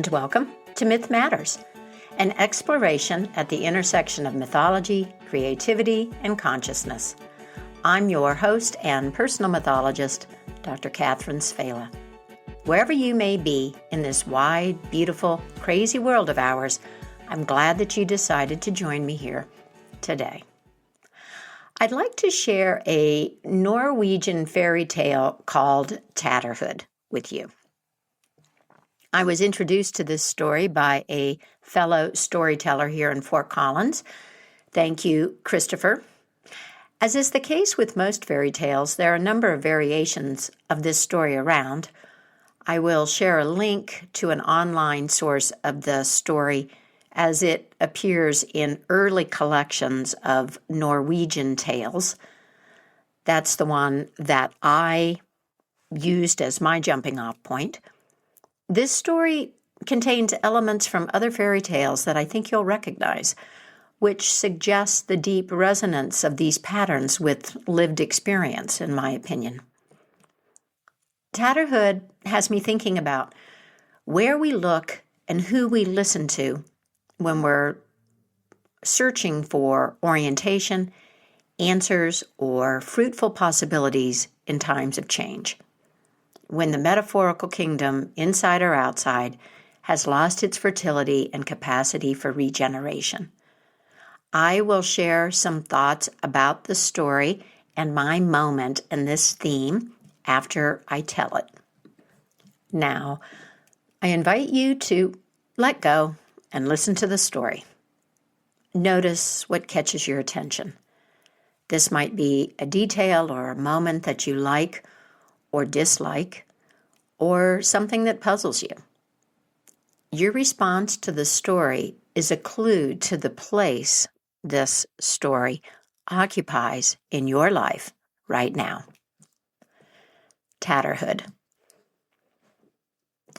and welcome to Myth Matters, an exploration at the intersection of mythology, creativity, and consciousness. I'm your host and personal mythologist, Dr. Catherine Svala. Wherever you may be in this wide, beautiful, crazy world of ours, I'm glad that you decided to join me here today. I'd like to share a Norwegian fairy tale called Tatterhood with you. I was introduced to this story by a fellow storyteller here in Fort Collins. Thank you, Christopher. As is the case with most fairy tales, there are a number of variations of this story around. I will share a link to an online source of the story as it appears in early collections of Norwegian tales. That's the one that I used as my jumping off point. This story contains elements from other fairy tales that I think you'll recognize, which suggests the deep resonance of these patterns with lived experience, in my opinion. Tatterhood has me thinking about where we look and who we listen to when we're searching for orientation, answers, or fruitful possibilities in times of change. When the metaphorical kingdom, inside or outside, has lost its fertility and capacity for regeneration. I will share some thoughts about the story and my moment in this theme after I tell it. Now, I invite you to let go and listen to the story. Notice what catches your attention. This might be a detail or a moment that you like or dislike, or something that puzzles you. Your response to the story is a clue to the place this story occupies in your life right now. Tatterhood.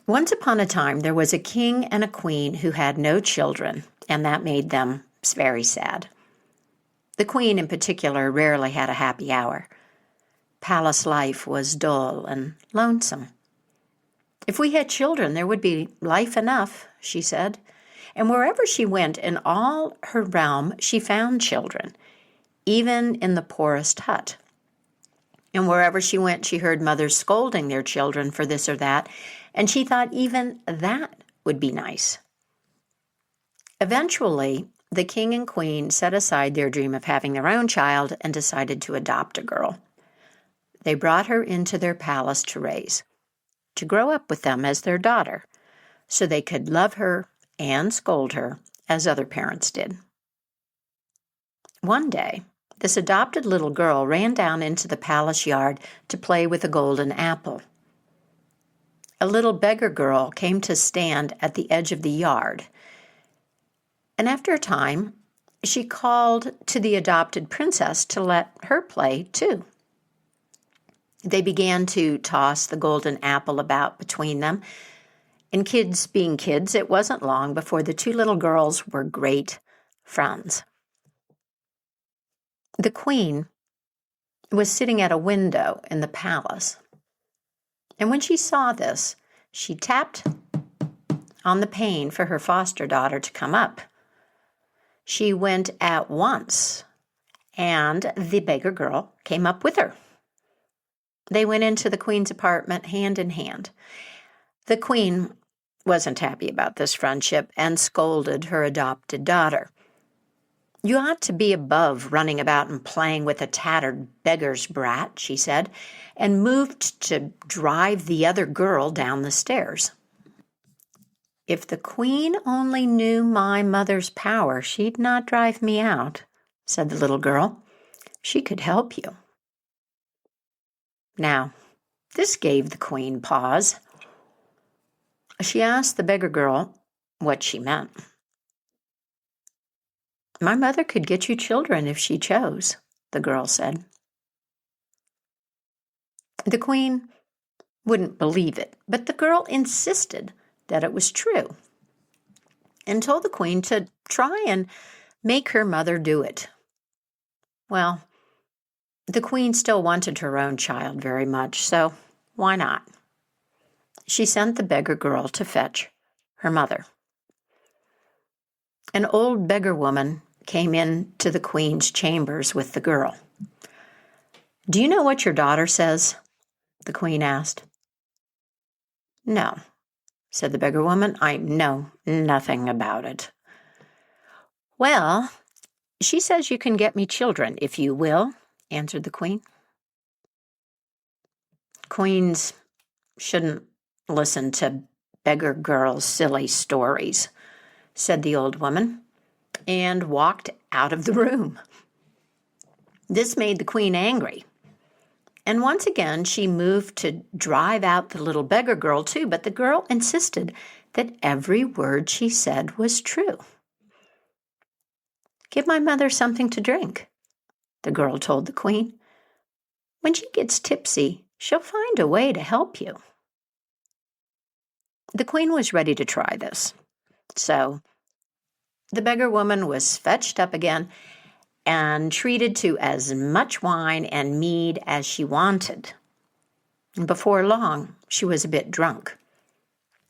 Once upon a time, there was a king and a queen who had no children, and that made them very sad. The queen, in particular, rarely had a happy hour. Palace life was dull and lonesome. If we had children, there would be life enough, she said. And wherever she went in all her realm, she found children, even in the poorest hut. And wherever she went, she heard mothers scolding their children for this or that, and she thought even that would be nice. Eventually, the king and queen set aside their dream of having their own child and decided to adopt a girl. They brought her into their palace to raise, to grow up with them as their daughter, so they could love her and scold her as other parents did. One day, this adopted little girl ran down into the palace yard to play with a golden apple. A little beggar girl came to stand at the edge of the yard, and after a time, she called to the adopted princess to let her play too. They began to toss the golden apple about between them, and kids being kids, it wasn't long before the two little girls were great friends. The queen was sitting at a window in the palace, and when she saw this, she tapped on the pane for her foster daughter to come up. She went at once, and the beggar girl came up with her. They went into the queen's apartment hand in hand. The queen wasn't happy about this friendship and scolded her adopted daughter. "You ought to be above running about and playing with a tattered beggar's brat," she said, and moved to drive the other girl down the stairs. "If the queen only knew my mother's power, she'd not drive me out," said the little girl. "She could help you." Now, this gave the queen pause. She asked the beggar girl what she meant. "My mother could get you children if she chose," the girl said. The queen wouldn't believe it, but the girl insisted that it was true and told the queen to try and make her mother do it. Well, the queen still wanted her own child very much, so why not? She sent the beggar girl to fetch her mother. An old beggar woman came into the queen's chambers with the girl. "Do you know what your daughter says?" the queen asked. "No," said the beggar woman. "I know nothing about it." "Well, she says you can get me children if you will," answered the queen. "Queens shouldn't listen to beggar girls' silly stories," said the old woman, and walked out of the room. This made the queen angry. And once again, she moved to drive out the little beggar girl too, but the girl insisted that every word she said was true. "Give my mother something to drink," the girl told the queen. "When she gets tipsy, she'll find a way to help you." The queen was ready to try this. So the beggar woman was fetched up again and treated to as much wine and mead as she wanted. Before long, she was a bit drunk,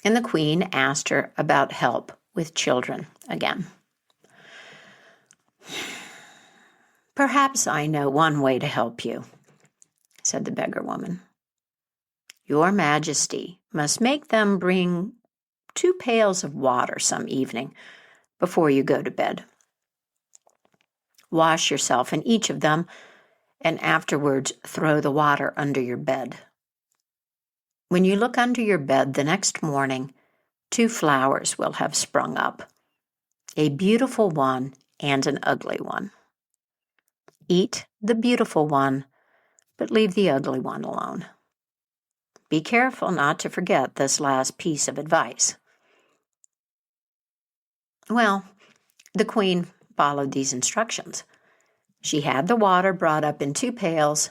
and the queen asked her about help with children again. "Perhaps I know one way to help you," said the beggar woman. "Your Majesty must make them bring 2 pails of water some evening before you go to bed. Wash yourself in each of them, and afterwards throw the water under your bed. When you look under your bed the next morning, 2 flowers will have sprung up, a beautiful one and an ugly one. Eat the beautiful one, but leave the ugly one alone. Be careful not to forget this last piece of advice." Well, the queen followed these instructions. She had the water brought up in 2 pails,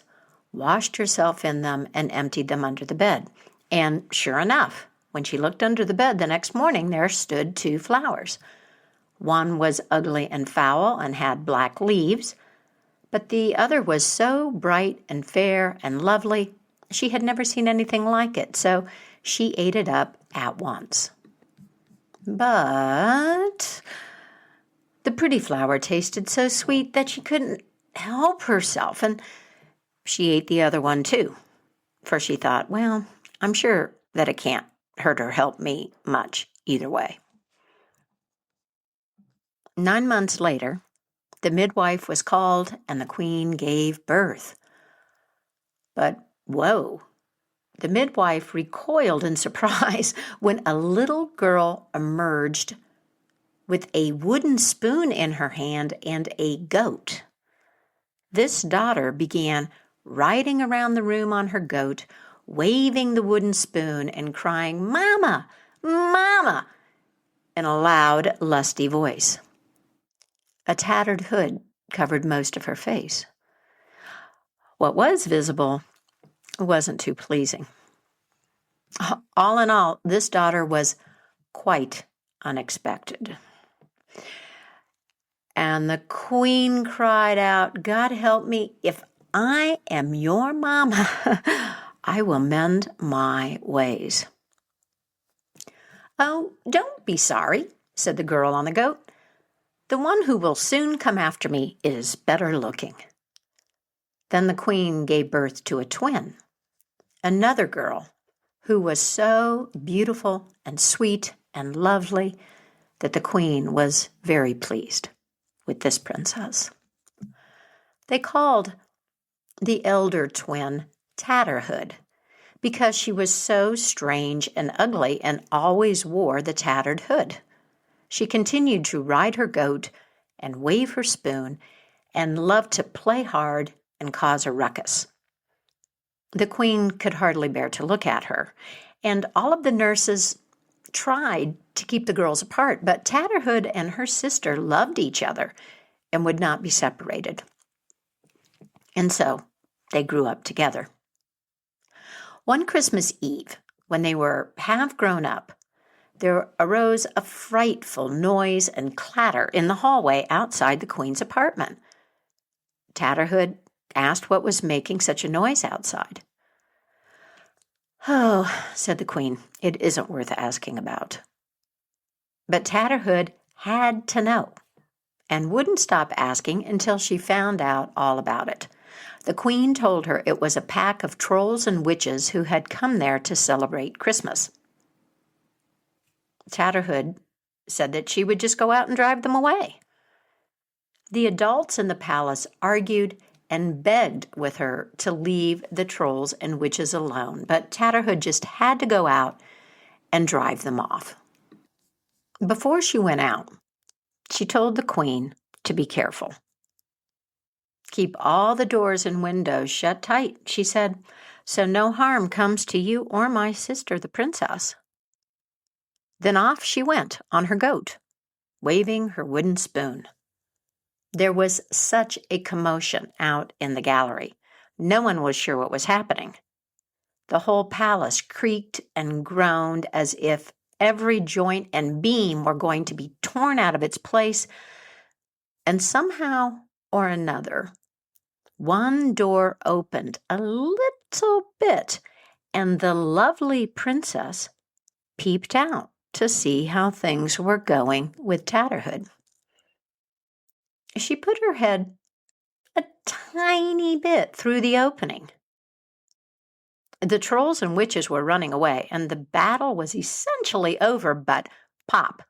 washed herself in them, and emptied them under the bed. And sure enough, when she looked under the bed the next morning, there stood 2 flowers. One was ugly and foul and had black leaves, but the other was so bright and fair and lovely, she had never seen anything like it, so she ate it up at once. But the pretty flower tasted so sweet that she couldn't help herself, and she ate the other one too, for she thought, well, I'm sure that it can't hurt or help me much either way. 9 months later, the midwife was called and the queen gave birth. But whoa, the midwife recoiled in surprise when a little girl emerged with a wooden spoon in her hand and a goat. This daughter began riding around the room on her goat, waving the wooden spoon and crying, "Mama, Mama," in a loud, lusty voice. A tattered hood covered most of her face. What was visible wasn't too pleasing. All in all, this daughter was quite unexpected. And the queen cried out, "God help me, if I am your mama, I will mend my ways." "Oh, don't be sorry," said the girl on the goat. "The one who will soon come after me is better looking." Then the queen gave birth to a twin, another girl who was so beautiful and sweet and lovely that the queen was very pleased with this princess. They called the elder twin Tatterhood because she was so strange and ugly and always wore the tattered hood. She continued to ride her goat and wave her spoon and loved to play hard and cause a ruckus. The queen could hardly bear to look at her, and all of the nurses tried to keep the girls apart, but Tatterhood and her sister loved each other and would not be separated. And so they grew up together. One Christmas Eve, when they were half grown up, there arose a frightful noise and clatter in the hallway outside the queen's apartment. Tatterhood asked what was making such a noise outside. "Oh," said the queen, "it isn't worth asking about." But Tatterhood had to know and wouldn't stop asking until she found out all about it. The queen told her it was a pack of trolls and witches who had come there to celebrate Christmas. Tatterhood said that she would just go out and drive them away. The adults in the palace argued and begged with her to leave the trolls and witches alone, but Tatterhood just had to go out and drive them off. Before she went out, she told the queen to be careful. Keep all the doors and windows shut tight, she said, so no harm comes to you or my sister, the princess. Then off she went on her goat, waving her wooden spoon. There was such a commotion out in the gallery. No one was sure what was happening. The whole palace creaked and groaned as if every joint and beam were going to be torn out of its place, and somehow or another, one door opened a little bit, and the lovely princess peeped out to see how things were going with Tatterhood. She put her head a tiny bit through the opening. The trolls and witches were running away, and the battle was essentially over, but pop!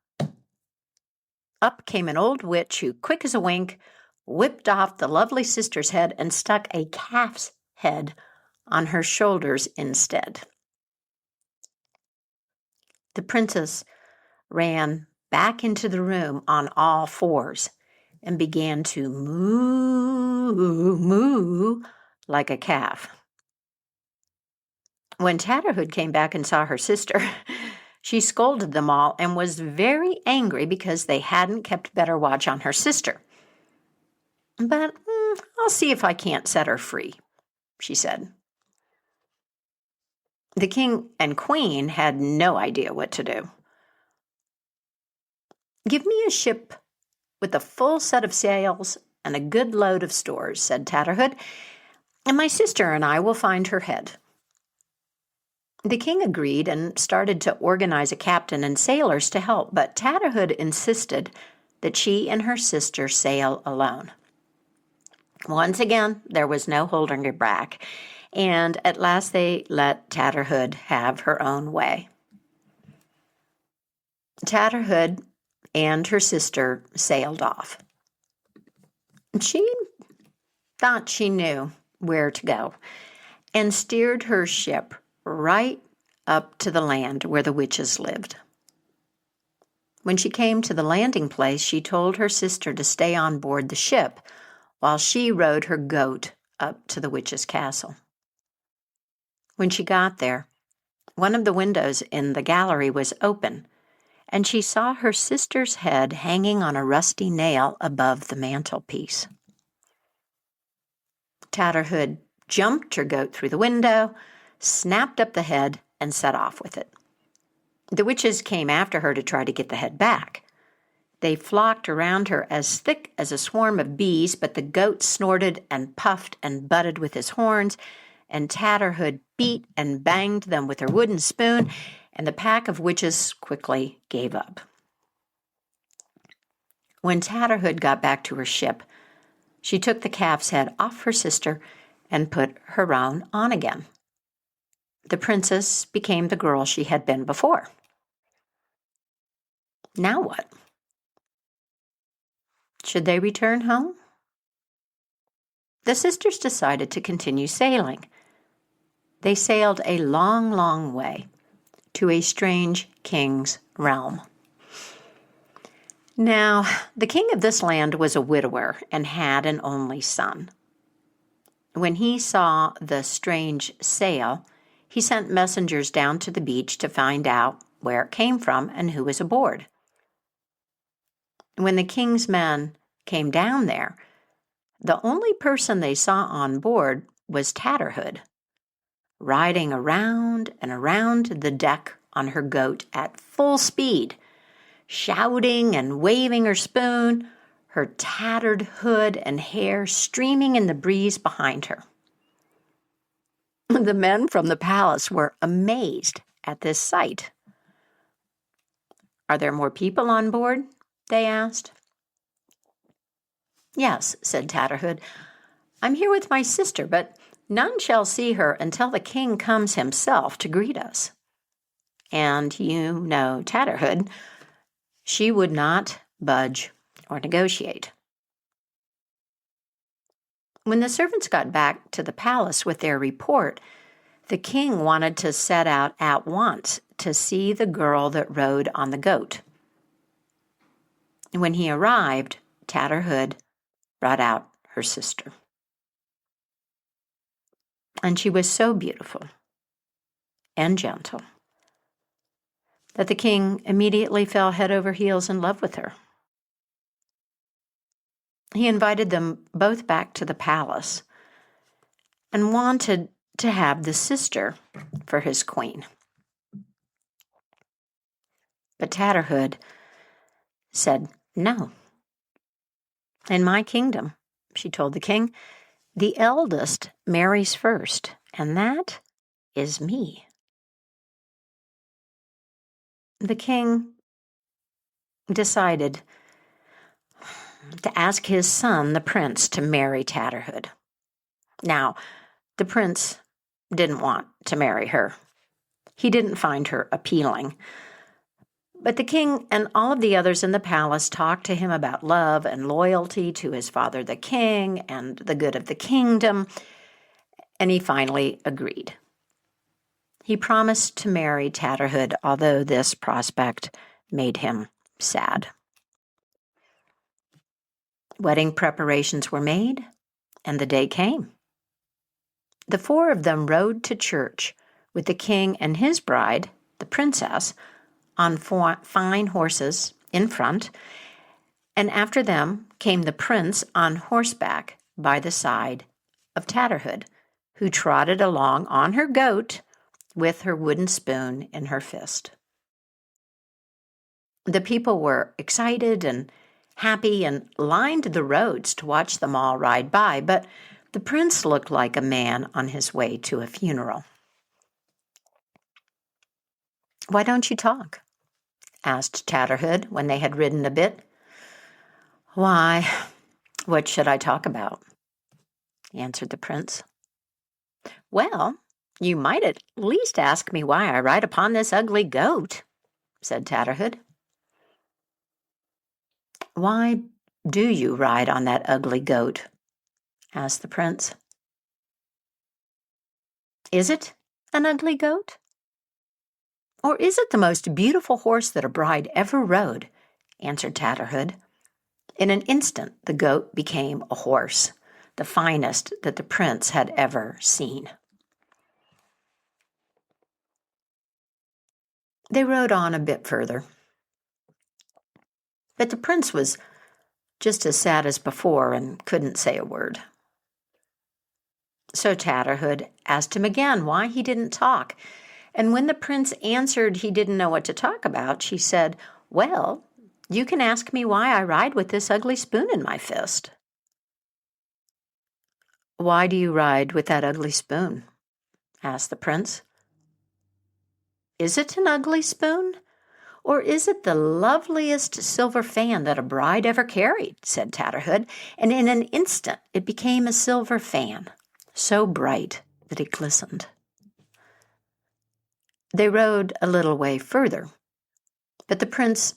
Up came an old witch who, quick as a wink, whipped off the lovely sister's head and stuck a calf's head on her shoulders instead. The princess ran back into the room on all fours and began to moo like a calf. When Tatterhood came back and saw her sister, she scolded them all and was very angry because they hadn't kept better watch on her sister. But I'll see if I can't set her free, she said. The king and queen had no idea what to do. Give me a ship with a full set of sails and a good load of stores, said Tatterhood, and my sister and I will find her head. The king agreed and started to organize a captain and sailors to help, but Tatterhood insisted that she and her sister sail alone. Once again, there was no holding her back, and at last they let Tatterhood have her own way. Tatterhood and her sister sailed off. She thought she knew where to go and steered her ship right up to the land where the witches lived. When she came to the landing place, she told her sister to stay on board the ship while she rode her goat up to the witch's castle. When she got there, one of the windows in the gallery was open, and she saw her sister's head hanging on a rusty nail above the mantelpiece. Tatterhood jumped her goat through the window, snapped up the head, and set off with it. The witches came after her to try to get the head back. They flocked around her as thick as a swarm of bees, but the goat snorted and puffed and butted with his horns, and Tatterhood beat and banged them with her wooden spoon, and the pack of witches quickly gave up. When Tatterhood got back to her ship, she took the calf's head off her sister and put her own on again. The princess became the girl she had been before. Now what? Should they return home? The sisters decided to continue sailing. They sailed a long, long way to a strange king's realm. Now, the king of this land was a widower and had an only son. When he saw the strange sail, he sent messengers down to the beach to find out where it came from and who was aboard. When the king's men came down there, the only person they saw on board was Tatterhood, riding around and around the deck on her goat at full speed, shouting and waving her spoon, her tattered hood and hair streaming in the breeze behind her. The men from the palace were amazed at this sight. Are there more people on board? They asked. Yes, said Tatterhood. I'm here with my sister, but none shall see her until the king comes himself to greet us. And you know Tatterhood, she would not budge or negotiate. When the servants got back to the palace with their report, the king wanted to set out at once to see the girl that rode on the goat. When he arrived, Tatterhood brought out her sister. And she was so beautiful and gentle that the king immediately fell head over heels in love with her. He invited them both back to the palace and wanted to have the sister for his queen. But Tatterhood said no. In my kingdom, she told the king, the eldest marries first, and that is me. The king decided to ask his son, the prince, to marry Tatterhood. Now, the prince didn't want to marry her. He didn't find her appealing. But the king and all of the others in the palace talked to him about love and loyalty to his father, the king, and the good of the kingdom, and he finally agreed. He promised to marry Tatterhood, although this prospect made him sad. Wedding preparations were made, and the day came. The four of them rode to church with the king and his bride, the princess, on fine horses in front, and after them came the prince on horseback by the side of Tatterhood, who trotted along on her goat with her wooden spoon in her fist. The people were excited and happy and lined the roads to watch them all ride by, but the prince looked like a man on his way to a funeral. Why don't you talk? Asked Tatterhood when they had ridden a bit. Why, what should I talk about? Answered the prince. Well, you might at least ask me why I ride upon this ugly goat, said Tatterhood. Why do you ride on that ugly goat? Asked the prince. Is it an ugly goat? Or is it the most beautiful horse that a bride ever rode? Answered Tatterhood. In an instant, the goat became a horse, the finest that the prince had ever seen. They rode on a bit further. But the prince was just as sad as before and couldn't say a word. So Tatterhood asked him again why he didn't talk. And when the prince answered he didn't know what to talk about, she said, Well, you can ask me why I ride with this ugly spoon in my fist. Why do you ride with that ugly spoon? Asked the prince. Is it an ugly spoon? Or is it the loveliest silver fan that a bride ever carried? Said Tatterhood, and in an instant it became a silver fan, so bright that it glistened. They rode a little way further, but the prince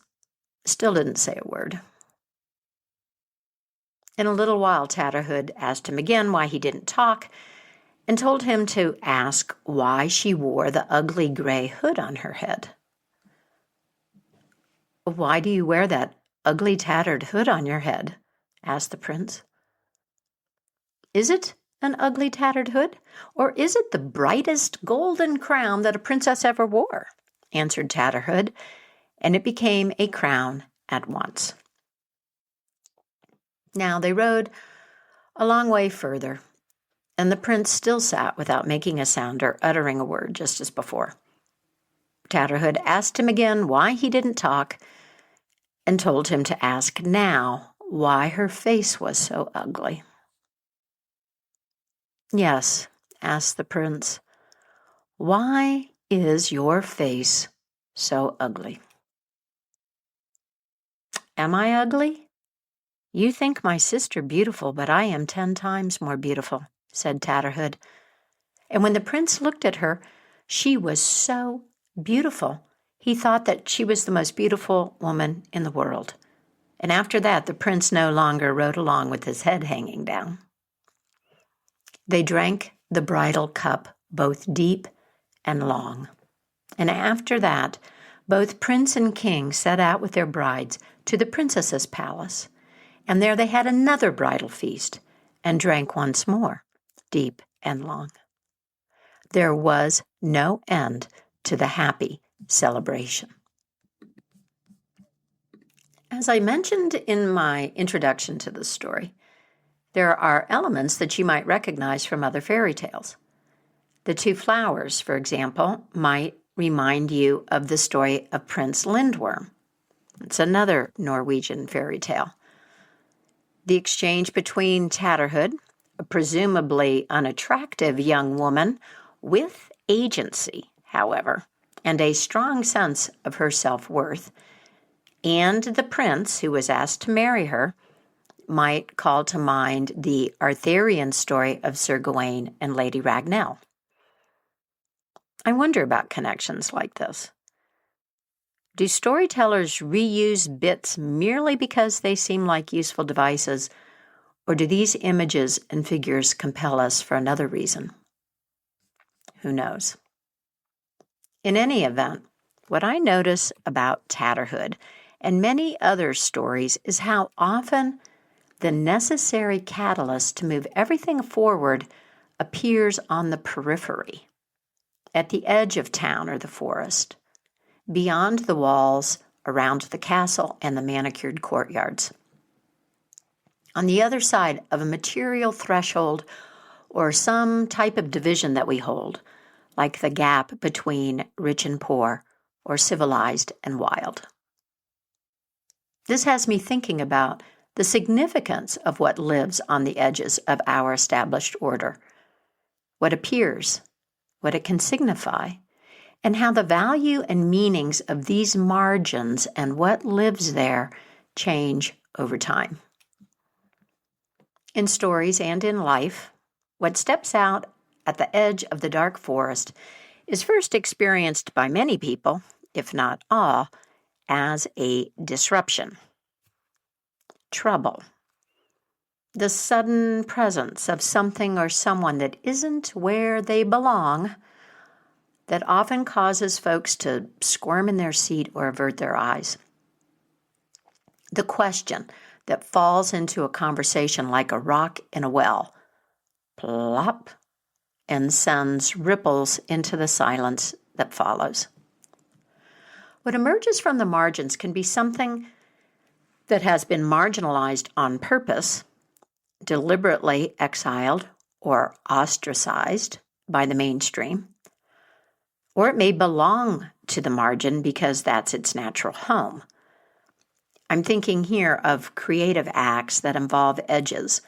still didn't say a word. In a little while, Tatterhood asked him again why he didn't talk, and told him to ask why she wore the ugly gray hood on her head. Why do you wear that ugly tattered hood on your head? Asked the prince. Is it an ugly tattered hood, or is it the brightest golden crown that a princess ever wore? Answered Tatterhood, and it became a crown at once. Now they rode a long way further, and the prince still sat without making a sound or uttering a word, just as before. Tatterhood asked him again why he didn't talk, and told him to ask now why her face was so ugly. Yes, asked the prince, why is your face so ugly? Am I ugly? You think my sister beautiful, but I am 10 times more beautiful, said Tatterhood. And when the prince looked at her, she was so beautiful. He thought that she was the most beautiful woman in the world. And after that, the prince no longer rode along with his head hanging down. They drank the bridal cup both deep and long. And after that, both prince and king set out with their brides to the princess's palace. And there they had another bridal feast and drank once more, deep and long. There was no end to the happy celebration. As I mentioned in my introduction to this story, there are elements that you might recognize from other fairy tales. The two flowers, for example, might remind you of the story of Prince Lindworm. It's another Norwegian fairy tale. The exchange between Tatterhood, a presumably unattractive young woman with agency, however, and a strong sense of her self-worth, and the prince who was asked to marry her, might call to mind the Arthurian story of Sir Gawain and Lady Ragnell. I wonder about connections like this. Do storytellers reuse bits merely because they seem like useful devices, or do these images and figures compel us for another reason? Who knows? In any event, what I notice about Tatterhood and many other stories is how often the necessary catalyst to move everything forward appears on the periphery, at the edge of town or the forest, beyond the walls, around the castle and the manicured courtyards. On the other side of a material threshold or some type of division that we hold, like the gap between rich and poor or civilized and wild. This has me thinking about the significance of what lives on the edges of our established order, what appears, what it can signify, and how the value and meanings of these margins and what lives there change over time. In stories and in life, what steps out at the edge of the dark forest is first experienced by many people, if not all, as a disruption, trouble, the sudden presence of something or someone that isn't where they belong, that often causes folks to squirm in their seat or avert their eyes. The question that falls into a conversation like a rock in a well, plop, and sends ripples into the silence that follows. What emerges from the margins can be something that has been marginalized on purpose, deliberately exiled or ostracized by the mainstream, or it may belong to the margin because that's its natural home. I'm thinking here of creative acts that involve edges,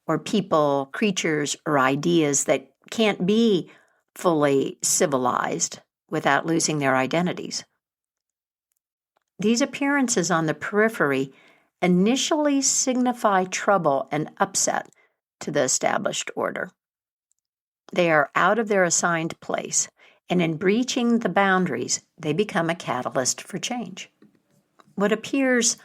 or people, creatures, or ideas that can't be fully civilized without losing their identities. These appearances on the periphery initially signify trouble and upset to the established order. They are out of their assigned place, and in breaching the boundaries, they become a catalyst for change. What appears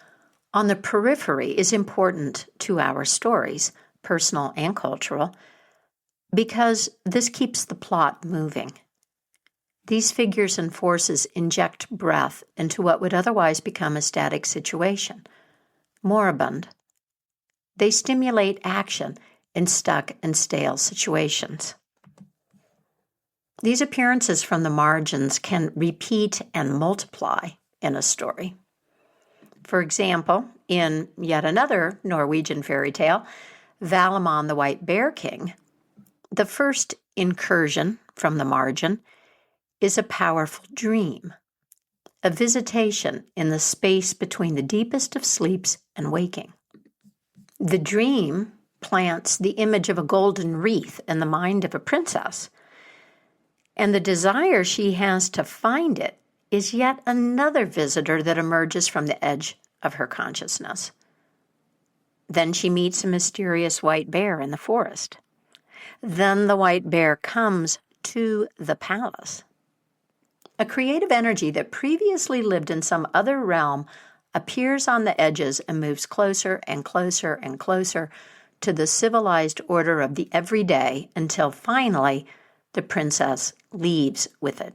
on the periphery is important to our stories, personal and cultural, because this keeps the plot moving. These figures and forces inject breath into what would otherwise become a static situation, moribund. They stimulate action in stuck and stale situations. These appearances from the margins can repeat and multiply in a story. For example, in yet another Norwegian fairy tale, Valamon the White Bear King, the first incursion from the margin is a powerful dream, a visitation in the space between the deepest of sleeps and waking. The dream plants the image of a golden wreath in the mind of a princess, and the desire she has to find it is yet another visitor that emerges from the edge of her consciousness. Then she meets a mysterious white bear in the forest. Then the white bear comes to the palace. A creative energy that previously lived in some other realm appears on the edges and moves closer and closer and closer to the civilized order of the everyday until finally the princess leaves with it.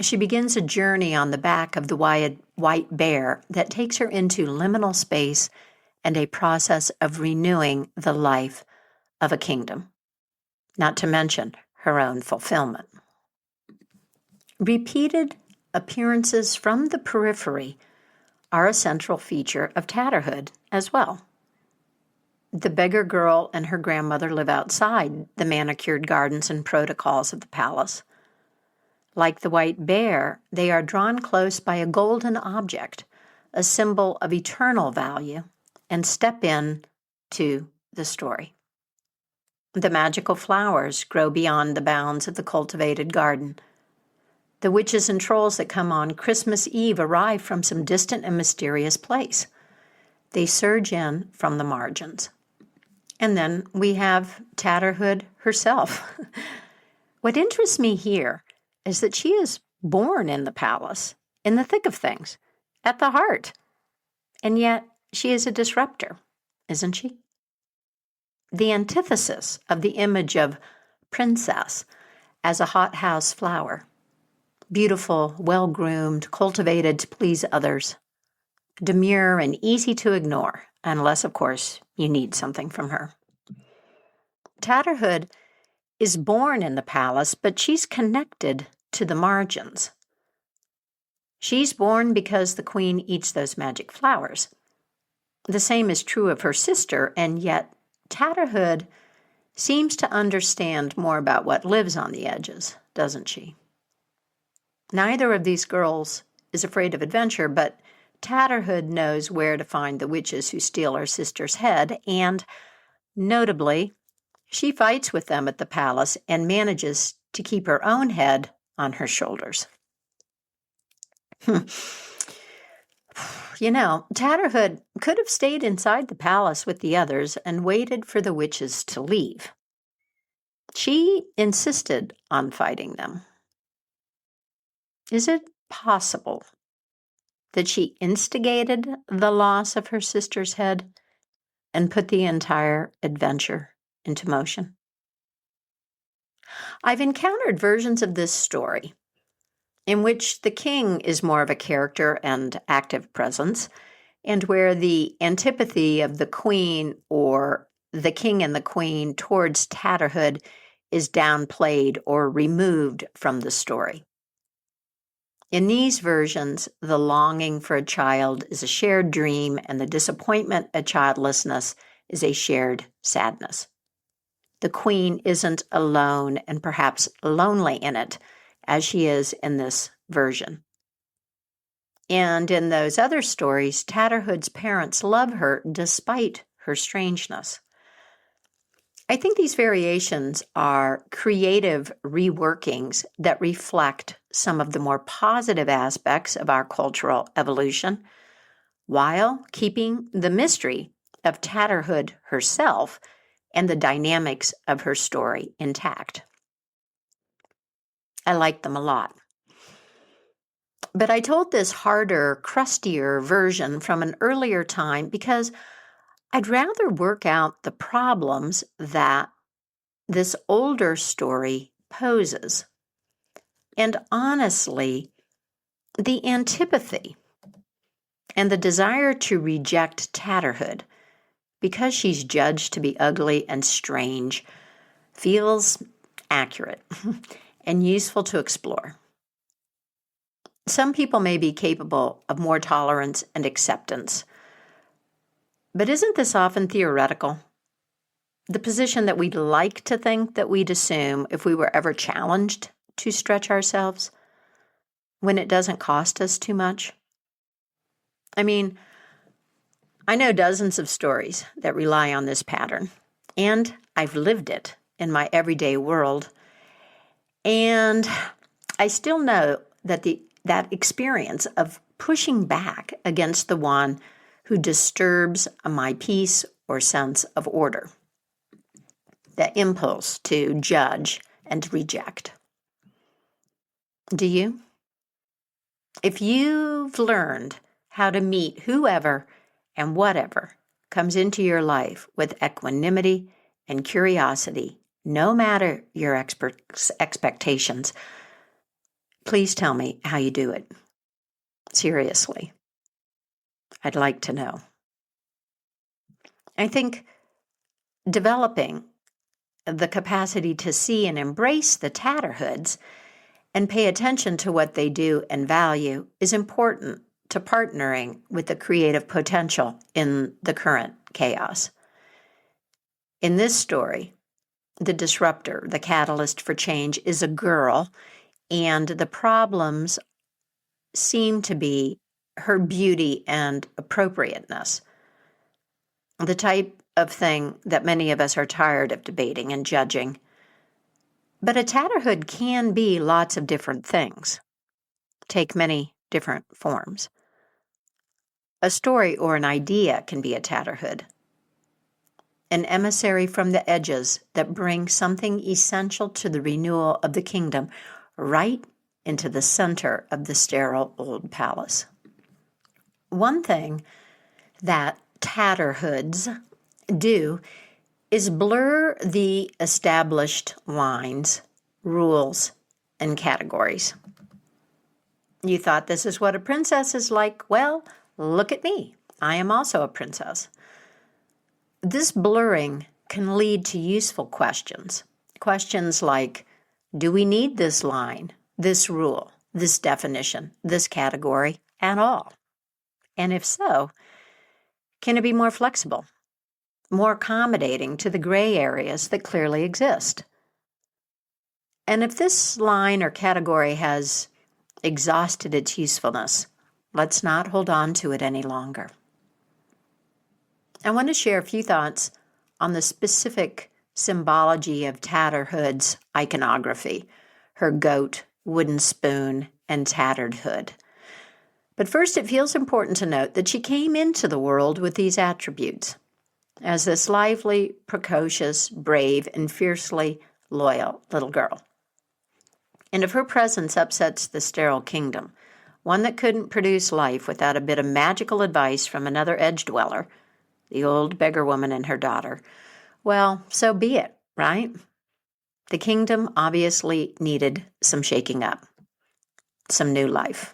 She begins a journey on the back of the white bear that takes her into liminal space and a process of renewing the life of a kingdom, not to mention her own fulfillment. Repeated appearances from the periphery are a central feature of Tatterhood as well. The beggar girl and her grandmother live outside the manicured gardens and protocols of the palace. Like the white bear, they are drawn close by a golden object, a symbol of eternal value, and step in to the story. The magical flowers grow beyond the bounds of the cultivated garden. The witches and trolls that come on Christmas Eve arrive from some distant and mysterious place. They surge in from the margins. And then we have Tatterhood herself. What interests me here is that she is born in the palace, in the thick of things, at the heart. And yet she is a disruptor, isn't she? The antithesis of the image of princess as a hothouse flower, beautiful, well-groomed, cultivated to please others, demure and easy to ignore, unless, of course, you need something from her. Tatterhood is born in the palace, but she's connected to the margins. She's born because the queen eats those magic flowers. The same is true of her sister, and yet Tatterhood seems to understand more about what lives on the edges, doesn't she? Neither of these girls is afraid of adventure, but Tatterhood knows where to find the witches who steal her sister's head, and, notably, she fights with them at the palace and manages to keep her own head on her shoulders. You know, Tatterhood could have stayed inside the palace with the others and waited for the witches to leave. She insisted on fighting them. Is it possible that she instigated the loss of her sister's head and put the entire adventure into motion? I've encountered versions of this story in which the king is more of a character and active presence, and where the antipathy of the queen or the king and the queen towards Tatterhood is downplayed or removed from the story. In these versions, the longing for a child is a shared dream, and the disappointment at childlessness is a shared sadness. The queen isn't alone and perhaps lonely in it, as she is in this version. And in those other stories, Tatterhood's parents love her despite her strangeness. I think these variations are creative reworkings that reflect some of the more positive aspects of our cultural evolution, while keeping the mystery of Tatterhood herself and the dynamics of her story intact. I like them a lot. But I told this harder, crustier version from an earlier time because I'd rather work out the problems that this older story poses. And honestly, the antipathy and the desire to reject Tatterhood because she's judged to be ugly and strange feels accurate and useful to explore. Some people may be capable of more tolerance and acceptance, but isn't this often theoretical? The position that we'd like to think that we'd assume if we were ever challenged to stretch ourselves when it doesn't cost us too much? I mean, I know dozens of stories that rely on this pattern, and I've lived it in my everyday world, and I still know that that experience of pushing back against the one who disturbs my peace or sense of order. The impulse to judge and reject. Do you? If you've learned how to meet whoever and whatever comes into your life with equanimity and curiosity, no matter your expectations, please tell me how you do it. Seriously. I'd like to know. I think developing the capacity to see and embrace the Tatterhoods and pay attention to what they do and value is important to partnering with the creative potential in the current chaos. In this story, the disruptor, the catalyst for change, is a girl, and the problems seem to be her beauty and appropriateness, the type of thing that many of us are tired of debating and judging. But a Tatterhood can be lots of different things, take many different forms. A story or an idea can be a Tatterhood, an emissary from the edges that brings something essential to the renewal of the kingdom right into the center of the sterile old palace. One thing that Tatterhoods do is blur the established lines, rules, and categories. You thought this is what a princess is like? Well, look at me. I am also a princess. This blurring can lead to useful questions. Questions like, do we need this line, this rule, this definition, this category at all? And if so, can it be more flexible, more accommodating to the gray areas that clearly exist? And if this line or category has exhausted its usefulness, let's not hold on to it any longer. I want to share a few thoughts on the specific symbology of Tatterhood's iconography, her goat, wooden spoon, and tattered hood. But first, it feels important to note that she came into the world with these attributes as this lively, precocious, brave, and fiercely loyal little girl. And if her presence upsets the sterile kingdom, one that couldn't produce life without a bit of magical advice from another edge dweller, the old beggar woman and her daughter, well, so be it, right? The kingdom obviously needed some shaking up, some new life.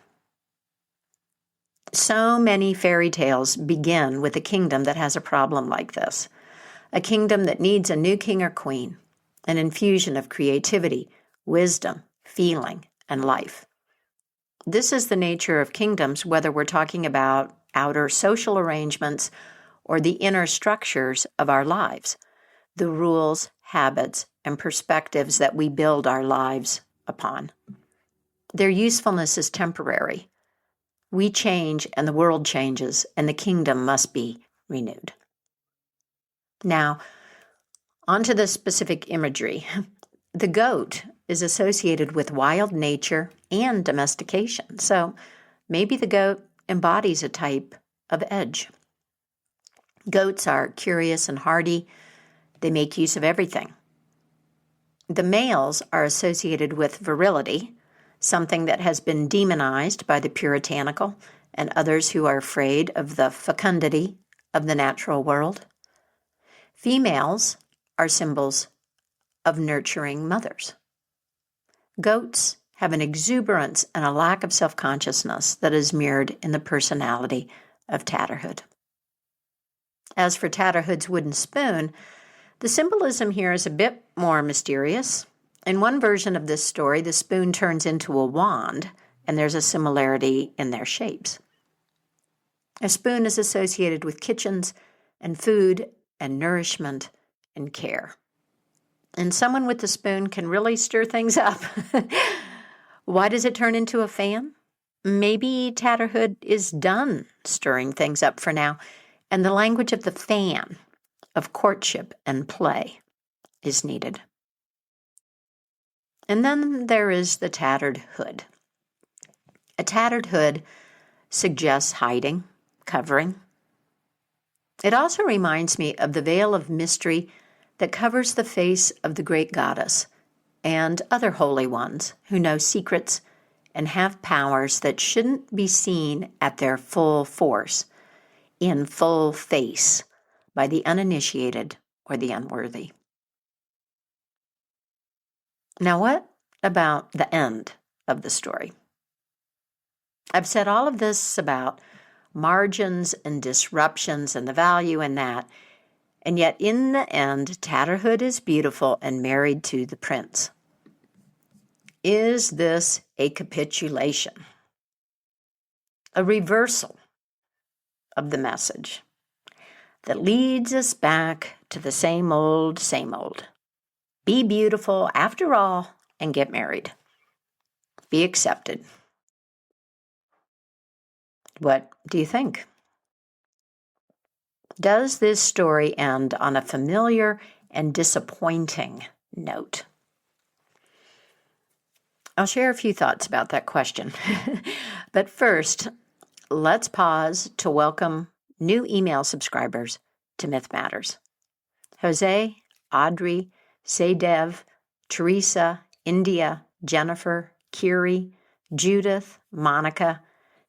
So many fairy tales begin with a kingdom that has a problem like this, a kingdom that needs a new king or queen, an infusion of creativity, wisdom, feeling, and life. This is the nature of kingdoms, whether we're talking about outer social arrangements or the inner structures of our lives, the rules, habits, and perspectives that we build our lives upon. Their usefulness is temporary. We change and the world changes, and the kingdom must be renewed. Now, onto the specific imagery. The goat is associated with wild nature and domestication, so maybe the goat embodies a type of edge. Goats are curious and hardy. They make use of everything. The males are associated with virility, something that has been demonized by the puritanical and others who are afraid of the fecundity of the natural world. Females are symbols of nurturing mothers. Goats have an exuberance and a lack of self-consciousness that is mirrored in the personality of Tatterhood. As for Tatterhood's wooden spoon, the symbolism here is a bit more mysterious. In one version of this story, the spoon turns into a wand, and there's a similarity in their shapes. A spoon is associated with kitchens and food and nourishment and care. And someone with the spoon can really stir things up. Why does it turn into a fan? Maybe Tatterhood is done stirring things up for now, and the language of the fan, of courtship and play, is needed. And then there is the tattered hood. A tattered hood suggests hiding, covering. It also reminds me of the veil of mystery that covers the face of the great goddess and other holy ones who know secrets and have powers that shouldn't be seen at their full force, in full face, by the uninitiated or the unworthy. Now, what about the end of the story? I've said all of this about margins and disruptions and the value in that, and yet in the end, Tatterhood is beautiful and married to the prince. Is this a capitulation? A reversal of the message that leads us back to the same old, same old. Be beautiful after all and get married. Be accepted. What do you think? Does this story end on a familiar and disappointing note? I'll share a few thoughts about that question. But first, let's pause to welcome new email subscribers to Myth Matters. Jose, Audrey, Saydev, Teresa, India, Jennifer, Kiri, Judith, Monica,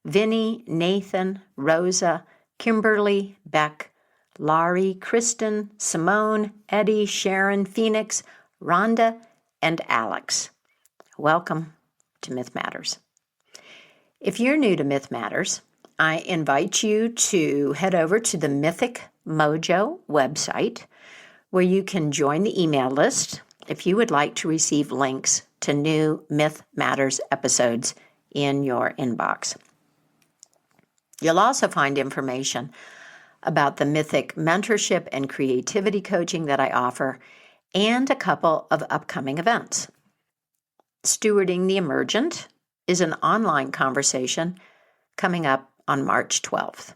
Vinny, Nathan, Rosa, Kimberly, Beck, Laurie, Kristen, Simone, Eddie, Sharon, Phoenix, Rhonda, and Alex. Welcome to Myth Matters. If you're new to Myth Matters, I invite you to head over to the Mythic Mojo website, where you can join the email list if you would like to receive links to new Myth Matters episodes in your inbox. You'll also find information about the Mythic mentorship and creativity coaching that I offer, and a couple of upcoming events. Stewarding the Emergent is an online conversation coming up on March 12th.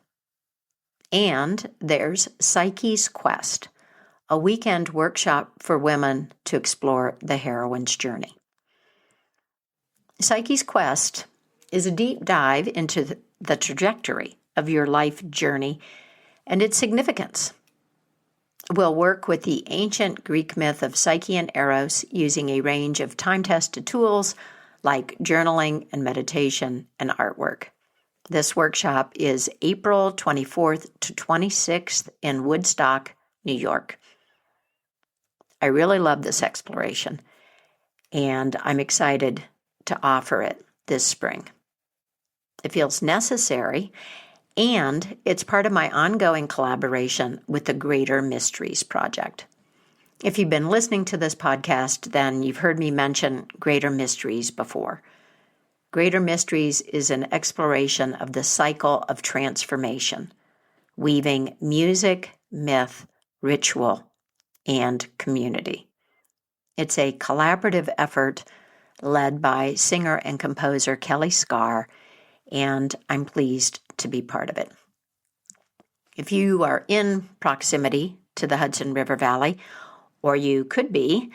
And there's Psyche's Quest, a weekend workshop for women to explore the heroine's journey. Psyche's Quest is a deep dive into the trajectory of your life journey and its significance. We'll work with the ancient Greek myth of Psyche and Eros using a range of time-tested tools like journaling and meditation and artwork. This workshop is April 24th to 26th in Woodstock, New York. I really love this exploration, and I'm excited to offer it this spring. It feels necessary, and it's part of my ongoing collaboration with the Greater Mysteries Project. If you've been listening to this podcast, then you've heard me mention Greater Mysteries before. Greater Mysteries is an exploration of the cycle of transformation, weaving music, myth, ritual, and community. It's a collaborative effort led by singer and composer Kelly Scarr, and I'm pleased to be part of it. If you are in proximity to the Hudson River Valley, or you could be,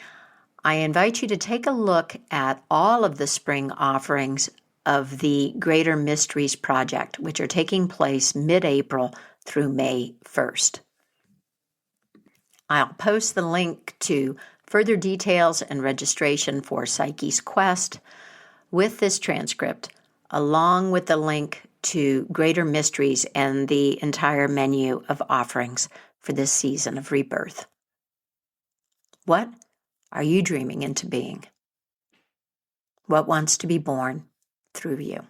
I invite you to take a look at all of the spring offerings of the Greater Mysteries Project, which are taking place mid-April through May 1st. I'll post the link to further details and registration for Psyche's Quest with this transcript, along with the link to Greater Mysteries and the entire menu of offerings for this season of rebirth. What are you dreaming into being? What wants to be born through you?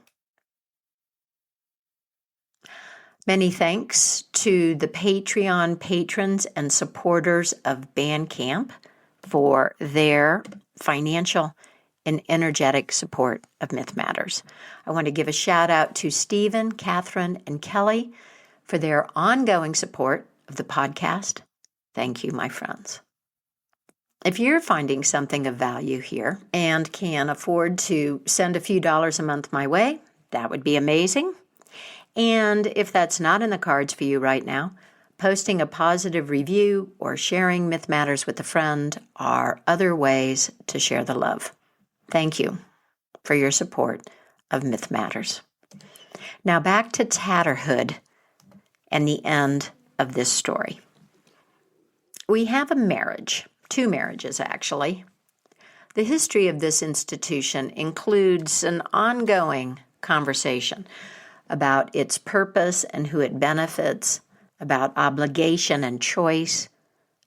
Many thanks to the Patreon patrons and supporters of Bandcamp for their financial and energetic support of Myth Matters. I want to give a shout out to Stephen, Catherine, and Kelly for their ongoing support of the podcast. Thank you, my friends. If you're finding something of value here and can afford to send a few dollars a month my way, that would be amazing. And if that's not in the cards for you right now, posting a positive review or sharing Myth Matters with a friend are other ways to share the love. Thank you for your support of Myth Matters. Now back to Tatterhood and the end of this story. We have a marriage, 2 marriages actually. The history of this institution includes an ongoing conversation about its purpose and who it benefits, about obligation and choice,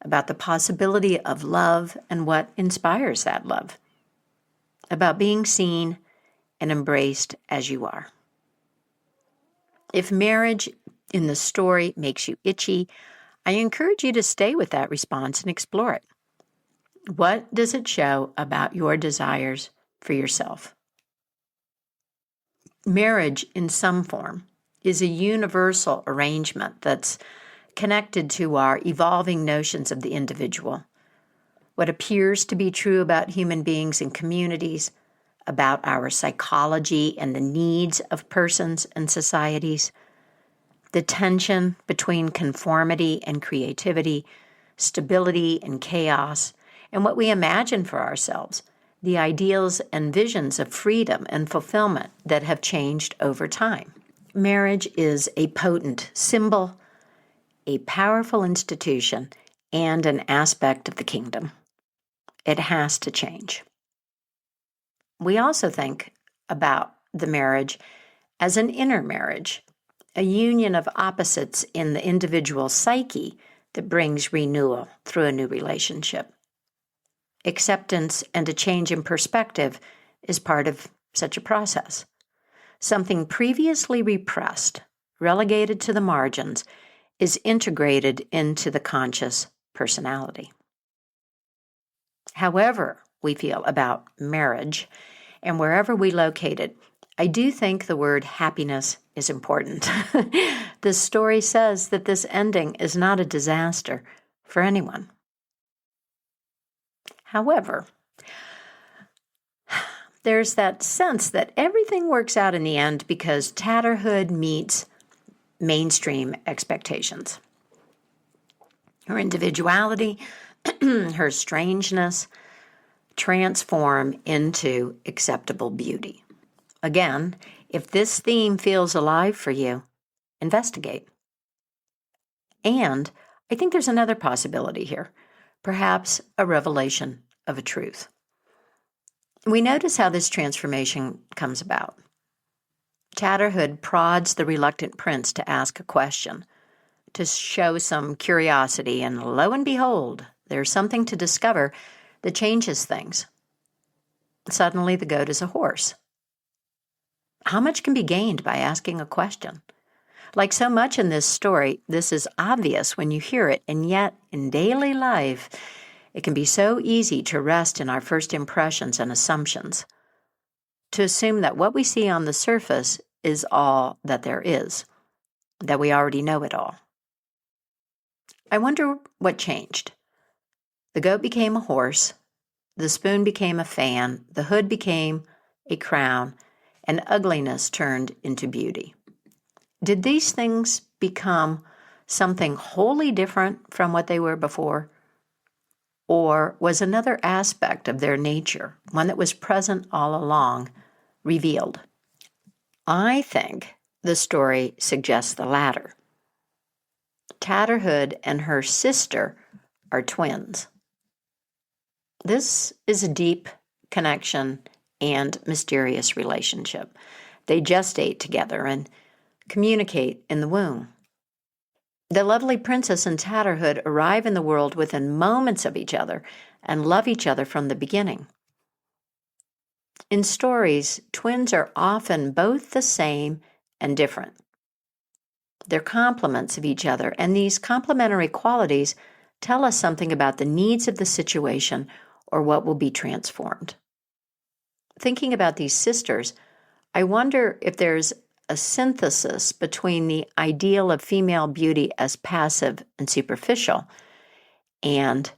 about the possibility of love and what inspires that love, about being seen and embraced as you are. If marriage in the story makes you itchy, I encourage you to stay with that response and explore it. What does it show about your desires for yourself? Marriage, in some form, is a universal arrangement that's connected to our evolving notions of the individual, what appears to be true about human beings and communities, about our psychology and the needs of persons and societies, the tension between conformity and creativity, stability and chaos, and what we imagine for ourselves, the ideals and visions of freedom and fulfillment that have changed over time. Marriage is a potent symbol, a powerful institution, and an aspect of the kingdom. It has to change. We also think about the marriage as an inner marriage, a union of opposites in the individual psyche that brings renewal through a new relationship. Acceptance and a change in perspective is part of such a process. Something previously repressed, relegated to the margins, is integrated into the conscious personality. However we feel about marriage, and wherever we locate it, I do think the word happiness is important. The story says that this ending is not a disaster for anyone. However, there's that sense that everything works out in the end because Tatterhood meets mainstream expectations. Her individuality, her strangeness, transform into acceptable beauty. Again, if this theme feels alive for you, investigate. And I think there's another possibility here, perhaps a revelation of a truth. We notice how this transformation comes about. Tatterhood prods the reluctant prince to ask a question, to show some curiosity, and lo and behold, there's something to discover that changes things. Suddenly the goat is a horse. How much can be gained by asking a question? Like so much in this story, this is obvious when you hear it, and yet in daily life, it can be so easy to rest in our first impressions and assumptions, to assume that what we see on the surface is all that there is, that we already know it all. I wonder what changed. The goat became a horse, the spoon became a fan, the hood became a crown, and ugliness turned into beauty. Did these things become something wholly different from what they were before? Or was another aspect of their nature, one that was present all along, revealed? I think the story suggests the latter. Tatterhood and her sister are twins. This is a deep connection and mysterious relationship. They gestate together and communicate in the womb. The lovely princess and Tatterhood arrive in the world within moments of each other and love each other from the beginning. In stories, twins are often both the same and different. They're complements of each other, and these complementary qualities tell us something about the needs of the situation or what will be transformed. Thinking about these sisters, I wonder if there's a synthesis between the ideal of female beauty as passive and superficial and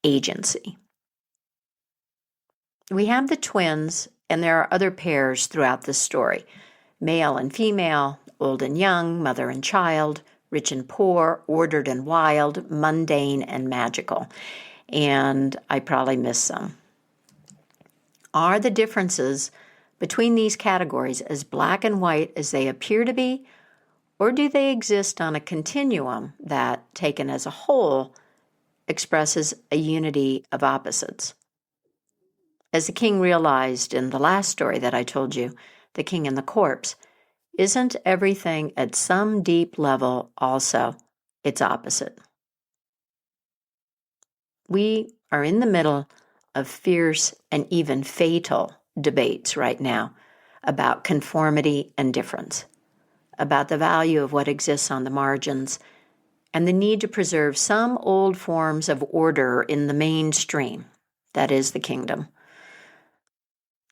agency. We have the twins, and there are other pairs throughout the story, male and female, old and young, mother and child, rich and poor, ordered and wild, mundane and magical. And I probably missed some. Are the differences between these categories as black and white as they appear to be, or do they exist on a continuum that, taken as a whole, expresses a unity of opposites? As the king realized in the last story that I told you, The King and the Corpse, isn't everything at some deep level also its opposite? We are in the middle of fierce and even fatal debates right now about conformity and difference, about the value of what exists on the margins, and the need to preserve some old forms of order in the mainstream, that is, the kingdom.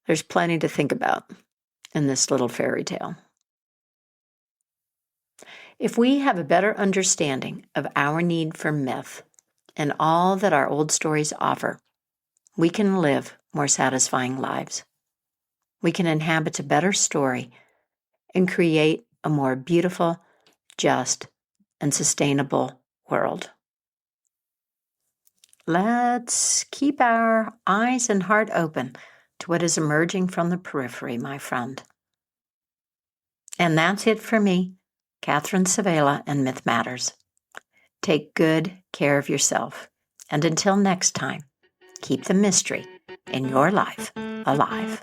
There's plenty to think about in this little fairy tale. If we have a better understanding of our need for myth and all that our old stories offer, we can live more satisfying lives. We can inhabit a better story and create a more beautiful, just, and sustainable world. Let's keep our eyes and heart open to what is emerging from the periphery, my friend. And that's it for me, Catherine Savela and Myth Matters. Take good care of yourself. And until next time, keep the mystery in your life alive.